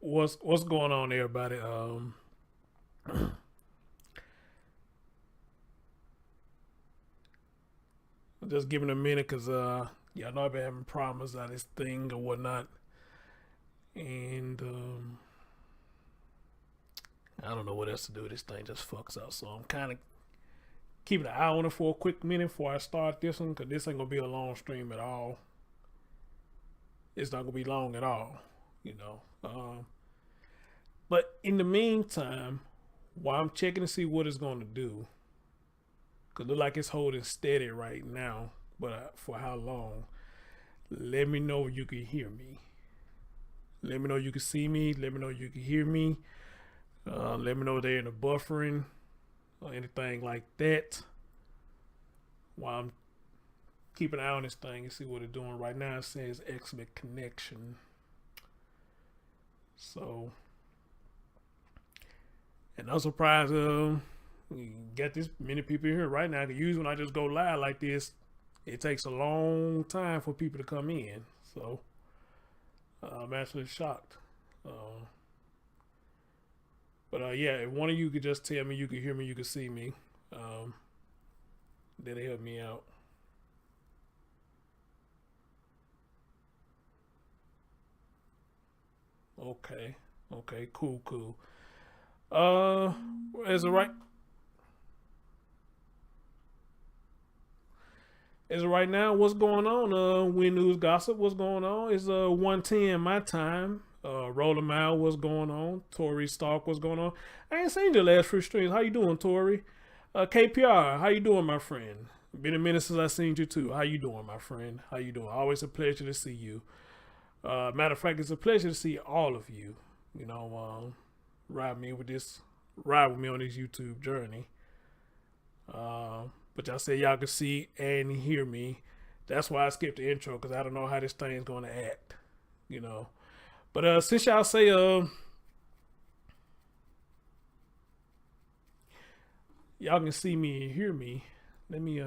What's going on, everybody? Just giving a minute because y'all know I've been having problems on this thing or whatnot, and I don't know what else to do. This thing just fucks up, so I'm kind of keeping an eye on it for a quick minute before I start this one because this ain't gonna be a long stream at all. It's not gonna be long at all, you know. But in the meantime, while I'm checking to see what it's gonna do, cause it look like it's holding steady right now, but for how long? Let me know you can hear me. Let me know you can see me. Let me know you can hear me. Let me know they're in the buffering or anything like that. While I'm keeping an eye on this thing and see what it's doing right now, it says excellent connection. So, and I'm surprised you got this many people here right now. Usually when I just go live like this, it takes a long time for people to come in. So I'm actually shocked. But yeah, if one of you could just tell me you can hear me, you can see me, that'll help me out. Okay. Okay. Cool. Cool. As of right as of right now, what's going on? Win News Gossip, what's going on? It's 1:10 my time. Roller Mile, what's going on? Tori Stark, what's going on? I ain't seen your last few streams. How you doing, Tori? KPR, how you doing, my friend? Been a minute since I seen you too. How you doing, my friend? How you doing? Always a pleasure to see you. Matter of fact, it's a pleasure to see all of you. You know, ride with me on this YouTube journey. But y'all say y'all can see and hear me. That's why I skipped the intro because I don't know how this thing's gonna act. You know. But since y'all say y'all can see me and hear me, let me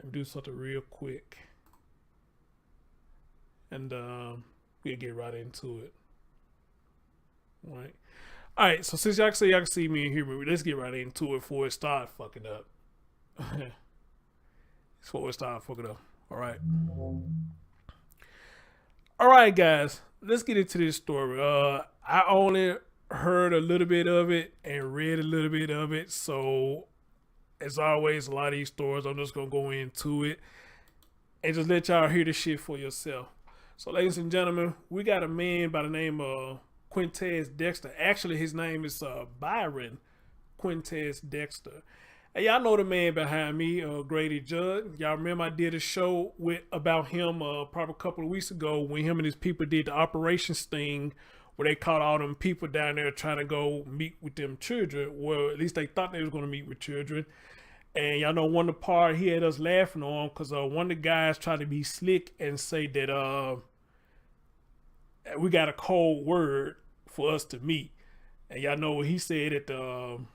do something real quick. And we'll get right into it. All right. Alright, so since y'all can say y'all can see me and hear me, let's get right into it before it start fucking up. Before it start fucking up. Alright. Alright guys, let's get into this story. I only heard a little bit of it and read a little bit of it, so as always, a lot of these stories, I'm just gonna go into it and just let y'all hear the shit for yourself. So ladies and gentlemen, we got a man by the name of Quintez Dexter. Actually, his name is Byron Quintez Dexter. And y'all know the man behind me, Grady Judd. Y'all remember I did a show about him probably a couple of weeks ago when him and his people did the operations thing where they caught all them people down there trying to go meet with them children. Well, at least they thought they was going to meet with children. And y'all know one of the part he had us laughing on because one of the guys tried to be slick and say that we got a cold word for us to meet. And y'all know what he said at the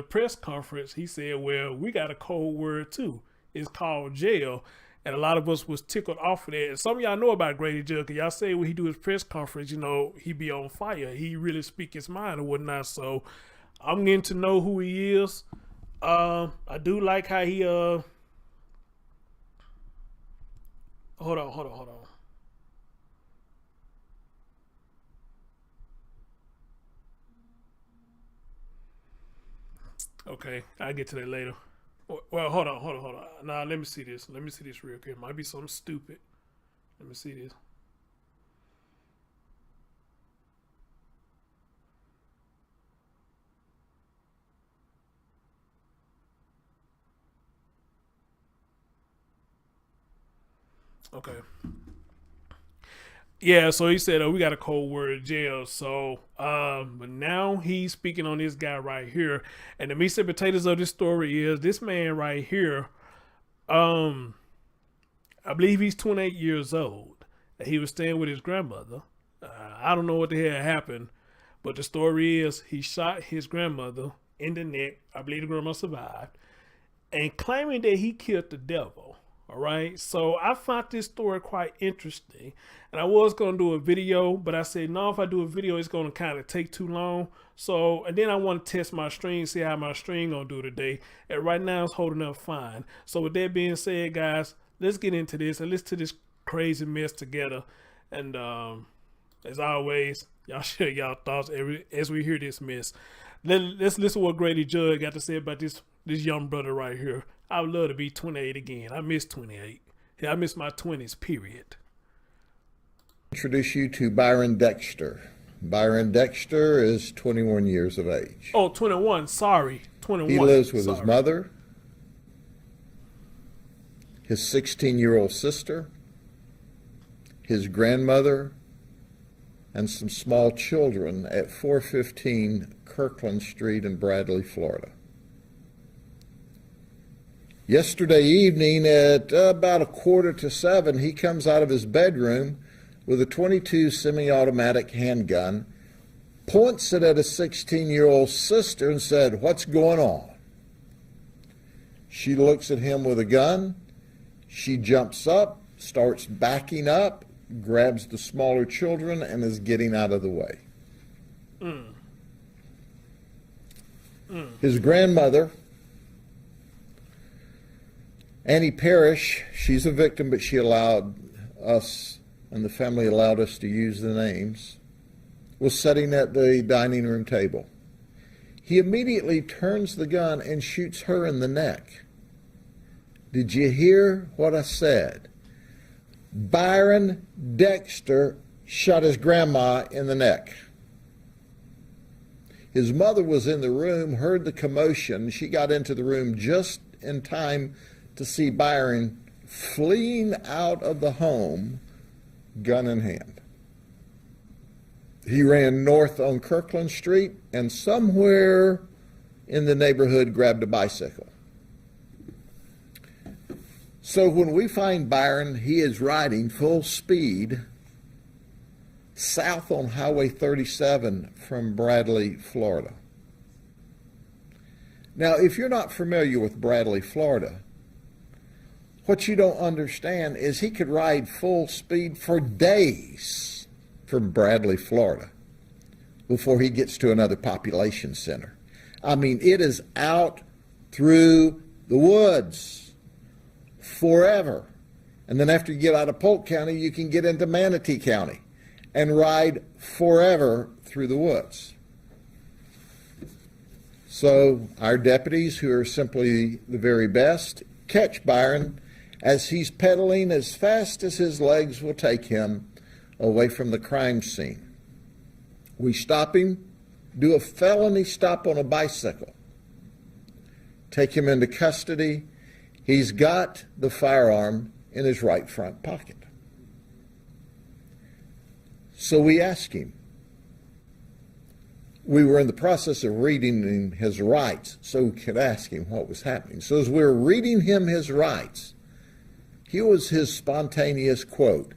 press conference. He said, well, we got a cold word too. It's called jail. And a lot of us was tickled off of that. And some of y'all know about Grady Judd, because y'all say when he do his press conference, you know, he be on fire. He really speak his mind or whatnot. So I'm getting to know who he is. I do like how he hold on. Okay, I'll get to that later. Well, hold on. Nah, let me see this. Let me see this real quick. It might be something stupid. Let me see this. Okay. Yeah, so he said, we got a cold word jail. So, but now he's speaking on this guy right here. And the meat and potatoes of this story is this man right here, I believe he's 28 years old. He was staying with his grandmother. I don't know what the hell happened, but the story is he shot his grandmother in the neck. I believe the grandma survived. And claiming that he killed the devil. All right. So I found this story quite interesting. And I was going to do a video, but I said, no, if I do a video, it's going to kind of take too long. So, and then I want to test my string, see how my string going to do today. And right now it's holding up fine. So with that being said, guys, let's get into this and listen to this crazy mess together. And as always, y'all share y'all thoughts as we hear this mess. Let's listen to what Grady Judd got to say about this young brother right here. I would love to be 28 again. I miss 28. Yeah, I miss my 20s, period. Introduce you to Byron Dexter. Byron Dexter is 21 years of age. Oh, 21. Sorry. 21. He lives with his mother, his 16-year-old sister, his grandmother, and some small children at 415 Kirkland Street in Bradley, Florida. Yesterday evening at about 6:45, he comes out of his bedroom with a .22 semi-automatic handgun, points it at a 16-year-old sister and said, "What's going on?" She looks at him with a gun. She jumps up, starts backing up, grabs the smaller children, and is getting out of the way. His grandmother, Annie Parish, she's a victim, but she allowed us, and the family allowed us to use the names, was sitting at the dining room table. He immediately turns the gun and shoots her in the neck. Did you hear what I said? Byron Dexter shot his grandma in the neck. His mother was in the room, heard the commotion. She got into the room just in time to see Byron fleeing out of the home, gun in hand. He ran north on Kirkland Street and somewhere in the neighborhood grabbed a bicycle. So when we find Byron, he is riding full speed south on Highway 37 from Bradley, Florida. Now, if you're not familiar with Bradley, Florida, what you don't understand is he could ride full speed for days from Bradley, Florida, before he gets to another population center. I mean, it is out through the woods forever. And then after you get out of Polk County, you can get into Manatee County and ride forever through the woods. So our deputies, who are simply the very best, catch Byron as he's pedaling as fast as his legs will take him away from the crime scene. We stop him, do a felony stop on a bicycle, take him into custody. He's got the firearm in his right front pocket. So we ask him. We were in the process of reading him his rights so we could ask him what was happening. So as we were reading him his rights, here was his spontaneous quote: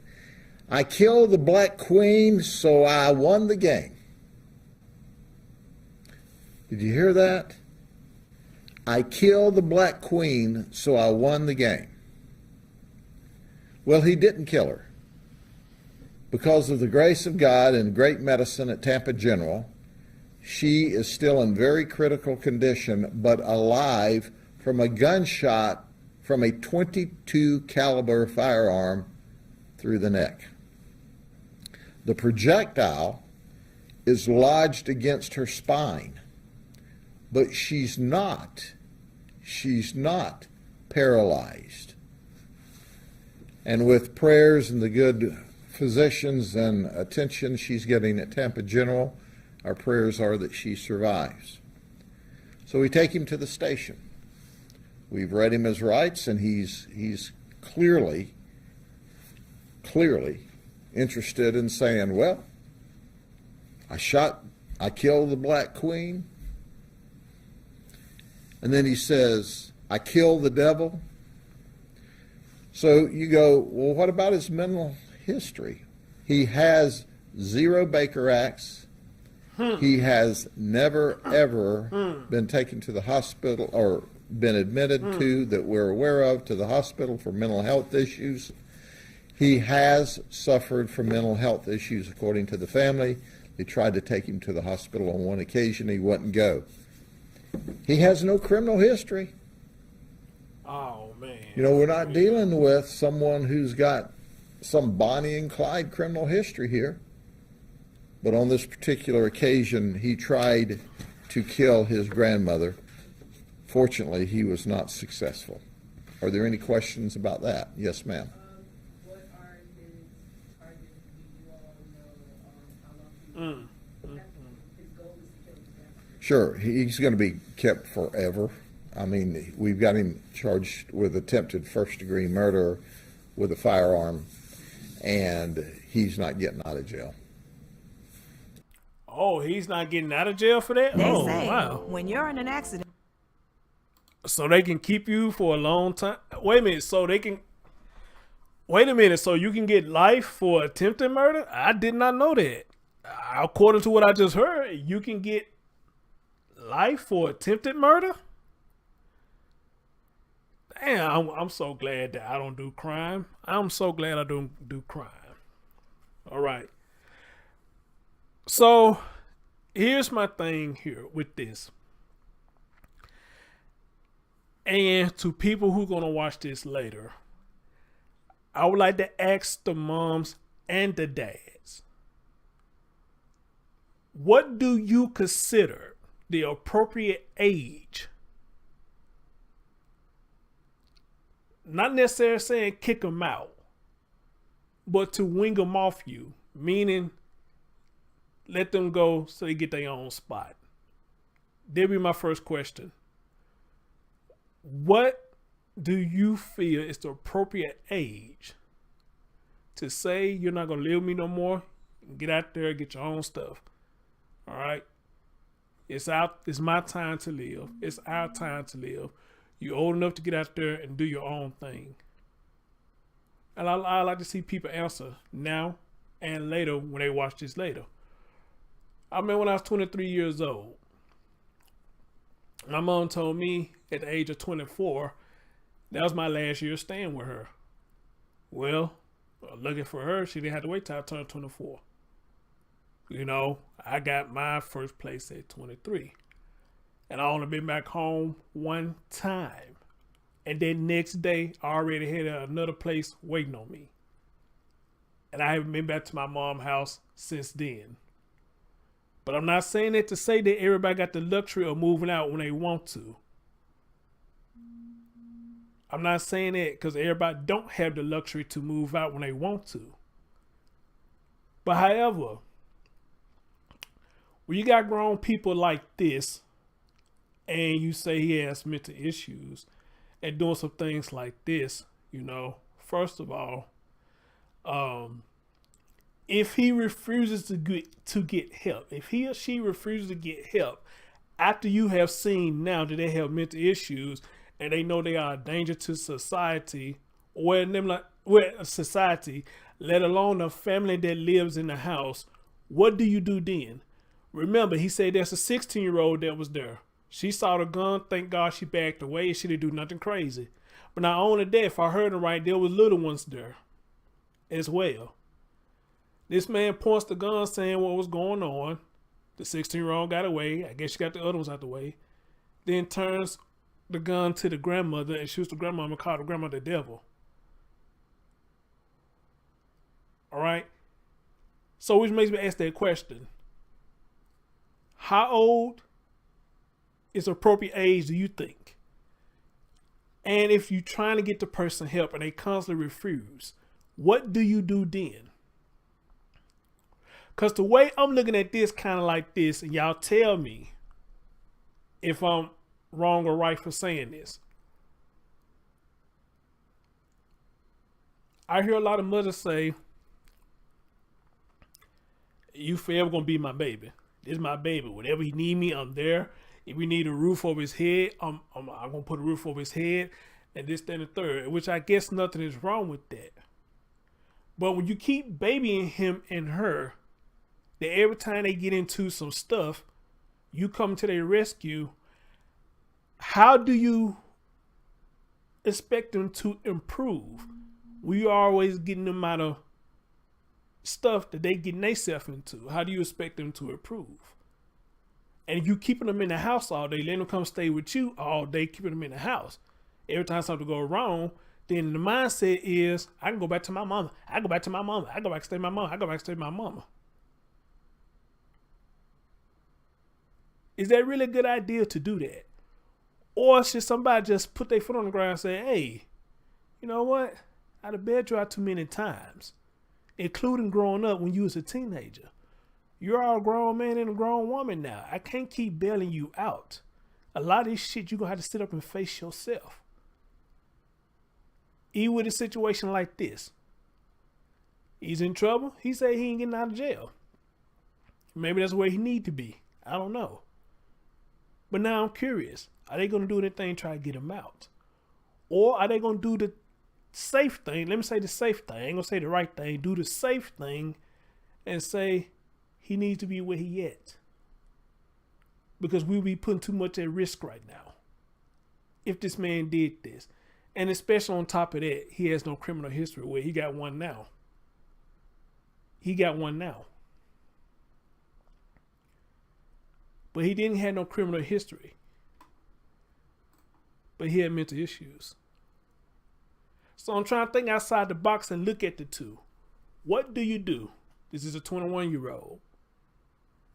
"I killed the Black Queen, so I won the game." Did you hear that? I killed the Black Queen, so I won the game. Well, he didn't kill her. Because of the grace of God and great medicine at Tampa General, she is still in very critical condition, but alive from a gunshot from a .22 caliber firearm through the neck. The projectile is lodged against her spine, but she's not paralyzed. And with prayers and the good physicians and attention she's getting at Tampa General, our prayers are that she survives. So we take him to the station. We've read him his rights, and he's clearly interested in saying, well, I killed the Black Queen. And then he says, I killed the devil. So you go, well, what about his mental history? He has 0 Baker Acts. He has never, ever been taken to the hospital or been admitted to that we're aware of to the hospital for mental health issues. He has suffered from mental health issues, according to the family. They tried to take him to the hospital on one occasion. He wouldn't go. He has no criminal history. Oh, man. You know, we're not dealing with someone who's got some Bonnie and Clyde criminal history here. But on this particular occasion, he tried to kill his grandmother. Fortunately, he was not successful. Are there any questions about that? Yes, ma'am. What are his targets? Do you all know how long his goal is to kill his grandmother? Sure, he's going to be kept forever. I mean, we've got him charged with attempted first-degree murder with a firearm, and he's not getting out of jail. Oh, he's not getting out of jail for that? They Oh, say wow. when you're in an accident. So they can keep you for a long time? Wait a minute, so you can get life for attempted murder? I did not know that. According to what I just heard, you can get life for attempted murder? Damn, I'm so glad that I don't do crime. I'm so glad I don't do crime. All right. So here's my thing here with this. And to people who are going to watch this later, I would like to ask the moms and the dads, what do you consider the appropriate age? Not necessarily saying kick them out, but to wing them off you, meaning let them go so they get their own spot. That'd be my first question. What do you feel is the appropriate age to say you're not going to live with me no more? Get out there, get your own stuff. All right? It's my time to live. It's our time to live. You're old enough to get out there and do your own thing. And I like to see people answer now and later when they watch this later. I remember when I was 23 years old, my mom told me at the age of 24, that was my last year staying with her. Well, lucky for her, she didn't have to wait till I turned 24. You know, I got my first place at 23. And I only been back home one time. And then next day, I already had another place waiting on me. And I haven't been back to my mom's house since then. But I'm not saying that to say that everybody got the luxury of moving out when they want to. I'm not saying that because everybody don't have the luxury to move out when they want to. But however, when you got grown people like this, and you say he has mental issues and doing some things like this, you know, first of all, if he refuses to get help, if he or she refuses to get help after you have seen now that they have mental issues and they know they are a danger to society society, let alone a family that lives in the house, what do you do then? Remember, he said there's a 16-year-old that was there. She saw the gun. Thank God she backed away. She didn't do nothing crazy. But not only that, if I heard it right, there was little ones there as well. This man points the gun saying what was going on. The 16-year-old got away. I guess she got the other ones out the way. Then turns the gun to the grandmother and shoots the grandmother and calls the grandmother the devil. All right? So which makes me ask that question. How old is appropriate age, do you think? And if you're trying to get the person help and they constantly refuse, what do you do then? Because the way I'm looking at this kind of like this, and y'all tell me if I'm wrong or right for saying this. I hear a lot of mothers say, you forever gonna be my baby. This is my baby. Whenever he need me, I'm there. If we need a roof over his head, I'm gonna put a roof over his head, and this, that, and the third. Which I guess nothing is wrong with that. But when you keep babying him and her, that every time they get into some stuff, you come to their rescue. how do you expect them to improve? We always getting them out of stuff that they getting themselves into. How do you expect them to improve? And if you keeping them in the house all day, letting them come stay with you all day, keeping them in the house, every time something go wrong, then the mindset is, I can go back to my mama. I go back to my mama. I go back and stay with my mama. I go back and stay with my mama. Is that really a good idea to do that? Or should somebody just put their foot on the ground and say, hey, you know what? I done bailed you out too many times, including growing up when you was a teenager. You're all a grown man and a grown woman now. I can't keep bailing you out. A lot of this shit you're going to have to sit up and face yourself. Even with a situation like this. He's in trouble. He said he ain't getting out of jail. Maybe that's where he need to be. I don't know. But now I'm curious. Are they going to do anything to try to get him out? Or are they going to do the safe thing? Let me say the safe thing. I ain't going to say the right thing. Do the safe thing and say he needs to be where he at. Because we'll be putting too much at risk right now. If this man did this. And especially on top of that, he has no criminal history. Where he got one now. He got one now. But he didn't have no criminal history. But he had mental issues. So I'm trying to think outside the box and look at the two. What do you do? This is a 21-year-old.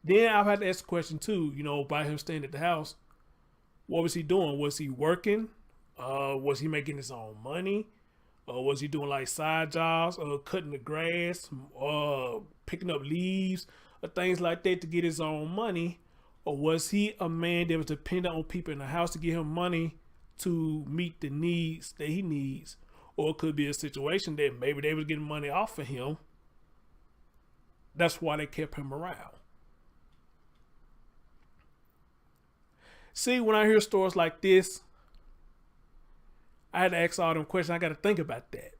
Then I've had to ask the question too, by him staying at the house. What was he doing? Was he working? Was he making his own money? Or was he doing like side jobs, cutting the grass, picking up leaves, or things like that to get his own money? Or was he a man that was dependent on people in the house to give him money to meet the needs that he needs? Or it could be a situation that maybe they was getting money off of him. That's why they kept him around. See, when I hear stories like this, I had to ask all them questions. I got to think about that.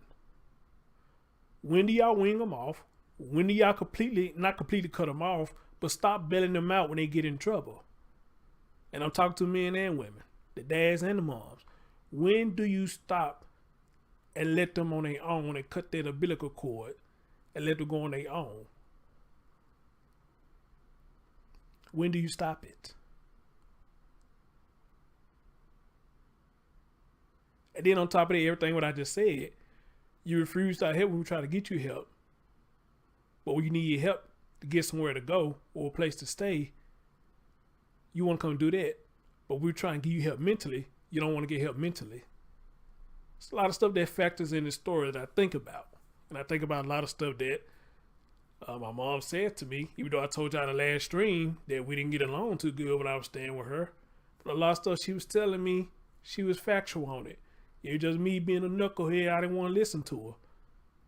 When do y'all wing them off? When do y'all not completely cut them off, but stop bailing them out when they get in trouble? And I'm talking to men and women, the dads and the moms. When do you stop and let them on their own and cut that umbilical cord and let them go on their own? When do you stop it? And then on top of that, everything what I just said, you refuse to help when we try to get you help. But when you need help to get somewhere to go or a place to stay, you want to come do that. But we're trying to give you help mentally. You don't want to get help mentally. It's a lot of stuff that factors in the story that I think about. And I think about a lot of stuff that my mom said to me, even though I told y'all in the last stream that we didn't get along too good when I was staying with her. But a lot of stuff she was telling me, she was factual on it. It was just me being a knucklehead. I didn't want to listen to her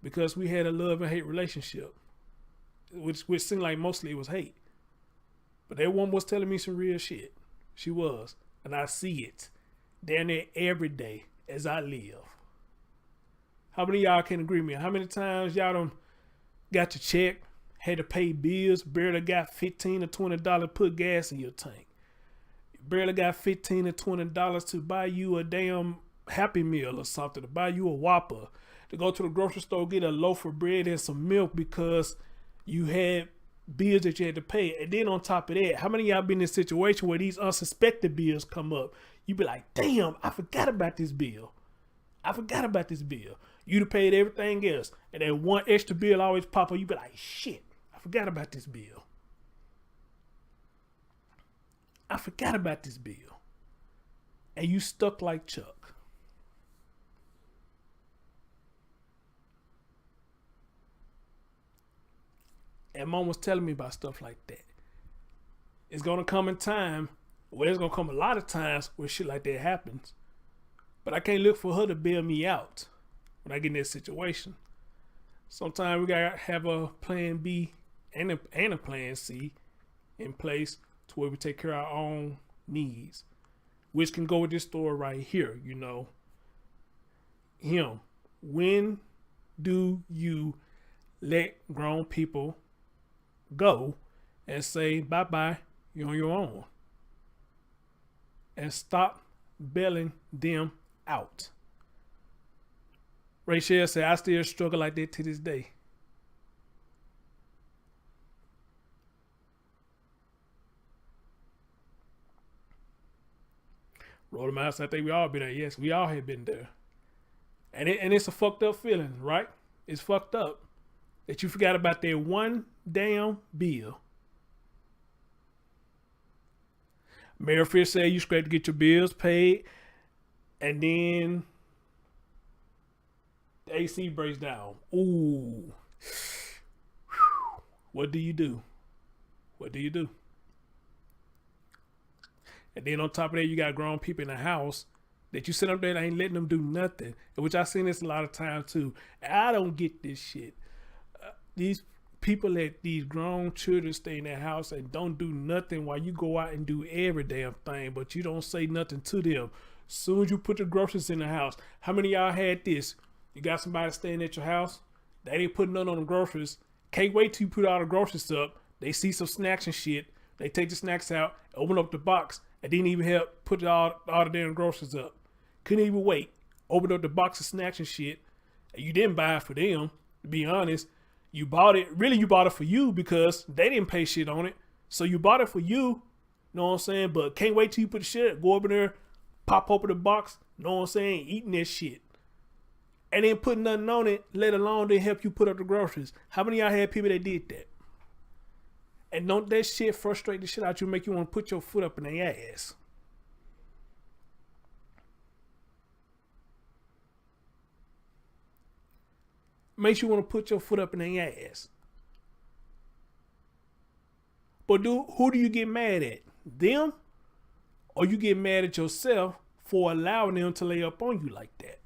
because we had a love and hate relationship, which seemed like mostly it was hate. But that woman was telling me some real shit. She was. And I see it down there every day as I live. How many of y'all can agree with me? How many times y'all done got your check, had to pay bills, barely got $15 or $20 to put gas in your tank? Barely got $15 or $20 to buy you a damn Happy Meal or something, to buy you a Whopper, to go to the grocery store, get a loaf of bread and some milk because you had bills that you had to pay. And then on top of that, how many of y'all been in a situation where these unsuspected bills come up? You be like, damn, I forgot about this bill. I forgot about this bill. You'd have paid everything else. And then one extra bill always pop up. You be like, shit, I forgot about this bill. I forgot about this bill. And you stuck like Chuck. And mom was telling me about stuff like that. It's going to come in time. Well, it's going to come a lot of times where shit like that happens. But I can't look for her to bail me out when I get in that situation. Sometimes we got to have a plan B and a plan C in place to where we take care of our own needs. Which can go with this story right here, Him. When do you let grown people go and say, bye-bye, you're on your own? And stop bailing them out. Rachel said, I still struggle like that to this day. Roll them out. So I think we all been there. Yes, we all have been there. And it's a fucked up feeling, right? It's fucked up that you forgot about that one damn bill. Mayor Fish said you scrape to get your bills paid, and then the AC breaks down. Ooh. What do you do? What do you do? And then on top of that, you got grown people in the house that you sit up there and ain't letting them do nothing. Which I've seen this a lot of times too. I don't get this shit. These people let these grown children stay in their house and don't do nothing while you go out and do every damn thing, but you don't say nothing to them. Soon as you put the groceries in the house, how many of y'all had this? You got somebody staying at your house, they ain't putting none on the groceries. Can't wait till you put all the groceries up. They see some snacks and shit. They take the snacks out, open up the box, and didn't even help put all the damn groceries up. Couldn't even wait. Open up the box of snacks and shit. And you didn't buy it for them, to be honest. You bought it for you because they didn't pay shit on it. So you bought it for you, know what I'm saying? But can't wait till you put the shit, go over there, pop open the box, know what I'm saying? Eating that shit. And then put nothing on it, let alone they help you put up the groceries. How many of y'all had people that did that? And don't that shit frustrate the shit out you, make you want to put your foot up in their ass? Makes you want to put your foot up in their ass. But who do you get mad at? Them? Or you get mad at yourself for allowing them to lay up on you like that?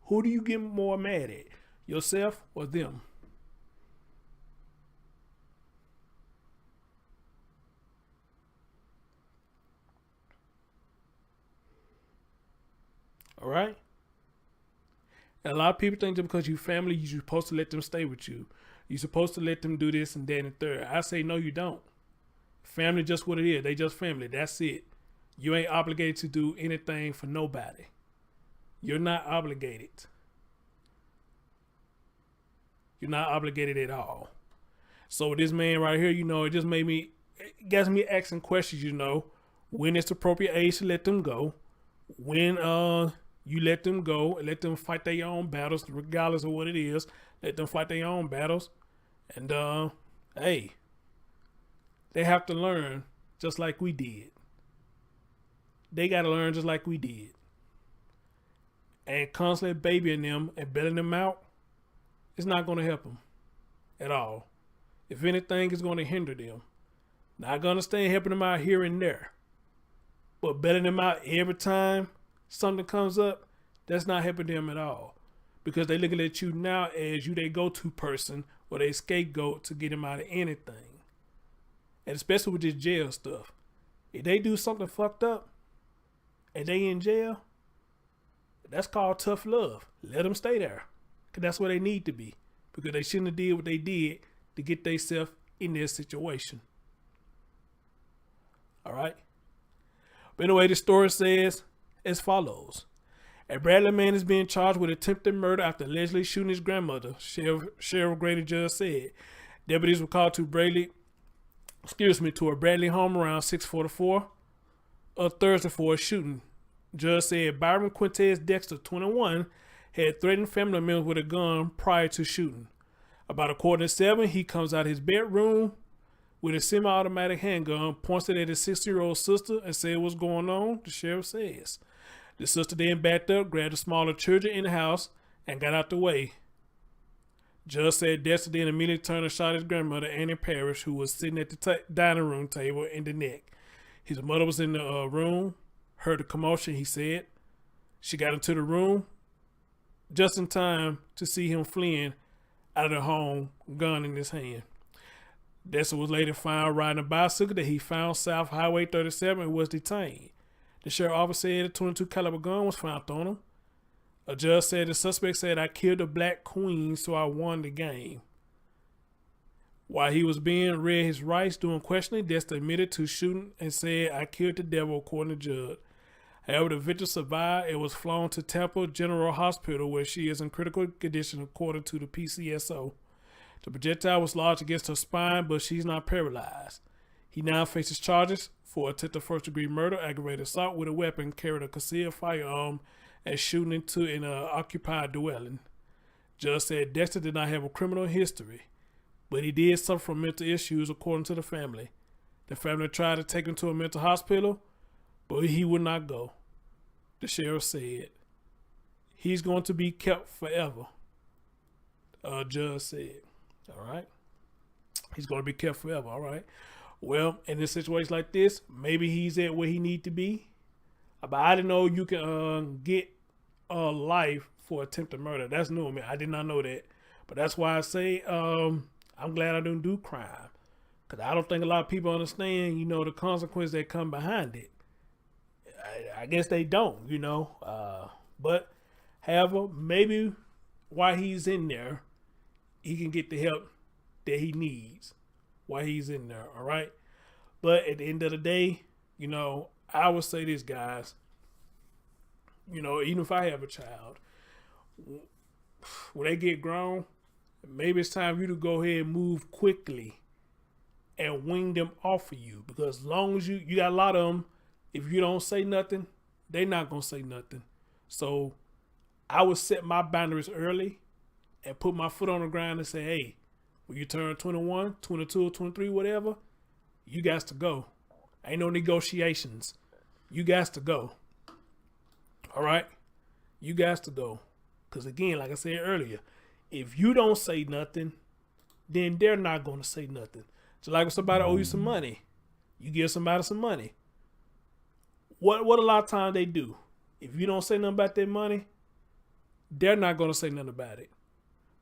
Who do you get more mad at? Yourself or them? All right? And a lot of people think that because you family, you're supposed to let them stay with you. You're supposed to let them do this and that and third. I say, no, you don't. Family just what it is. They just family. That's it. You ain't obligated to do anything for nobody. You're not obligated. You're not obligated at all. So this man right here, it just it gets me asking questions, when it's the appropriate age to let them go. When you let them go and let them fight their own battles, regardless of what it is. Let them fight their own battles. And, hey, they have to learn just like we did. They got to learn just like we did. And constantly babying them and bailing them out, it's not going to help them at all. If anything, it's going to hinder them. Not going to stay helping them out here and there. But bailing them out every time something comes up, that's not helping them at all. Because they looking at you now as you their go-to person or they scapegoat to get them out of anything. And especially with this jail stuff. If they do something fucked up and they in jail, that's called tough love. Let them stay there. Because that's where they need to be. Because they shouldn't have did what they did to get themselves in this situation. All right? But anyway, the story says as follows. A Bradley man is being charged with attempted murder after allegedly shooting his grandmother, Sheriff Grady Judd said. Deputies were called to a Bradley home around 6:44 Thursday for a shooting. Judd said Byron Quintez Dexter, 21, had threatened family members with a gun prior to shooting. About 6:45, he comes out of his bedroom with a semi-automatic handgun, points it at his 60-year-old sister and said what's going on, the sheriff says. The sister then backed up, grabbed the smaller children in the house, and got out the way. Judge said Dexter then immediately turned and shot his grandmother, Annie Parish, who was sitting at the dining room table, in the neck. His mother was in the room, heard the commotion, he said. She got into the room just in time to see him fleeing out of the home, gun in his hand. Dexter was later found riding a bicycle that he found south Highway 37 and was detained. The sheriff officer said a 22 caliber gun was found on him. A judge said the suspect said, "I killed the black queen, so I won the game." While he was being read his rights during questioning, Dexter admitted to shooting and said, "I killed the devil," according to Judd. However, the victim survived and was flown to Tampa General Hospital, where she is in critical condition according to the PCSO. The projectile was lodged against her spine, but she's not paralyzed. He now faces charges for attempted first-degree murder, aggravated assault with a weapon, carrying a concealed firearm, and shooting into an occupied dwelling. Judge said Dexter did not have a criminal history, but he did suffer from mental issues, according to the family. The family tried to take him to a mental hospital, but he would not go. The sheriff said, he's going to be kept forever. Judge said, all right. He's going to be kept forever, all right. Well, in a situation like this, maybe he's at where he need to be. But I didn't know you can get life for attempted murder. That's new to me. I did not know that. But that's why I say I'm glad I didn't do crime. Because I don't think a lot of people understand, the consequences that come behind it. I guess they don't, But, however, maybe while he's in there, he can get the help that he needs while he's in there, all right? But at the end of the day, I would say this, guys. Even if I have a child, when they get grown, maybe it's time for you to go ahead and move quickly and wing them off of you. Because as long as you got a lot of them, if you don't say nothing, they're not going to say nothing. So I would set my boundaries early and put my foot on the ground and say, hey, when you turn 21, 22, 23, whatever, you got to go. Ain't no negotiations. You got to go. All right? You got to go. Because again, like I said earlier, if you don't say nothing, then they're not going to say nothing. So like if somebody owe you some money, you give somebody some money. What a lot of times they do, if you don't say nothing about their money, they're not going to say nothing about it.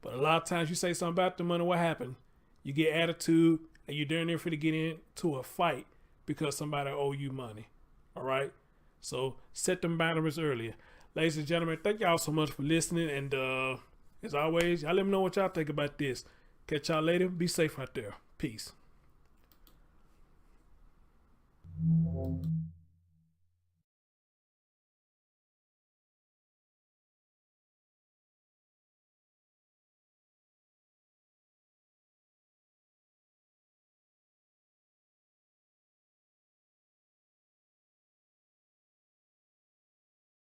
But a lot of times you say something about the money, what happened? You get attitude and you're down there for to get into a fight because somebody owe you money. All right? So set them boundaries earlier. Ladies and gentlemen, thank y'all so much for listening. And as always, y'all let me know what y'all think about this. Catch y'all later. Be safe out there. Peace.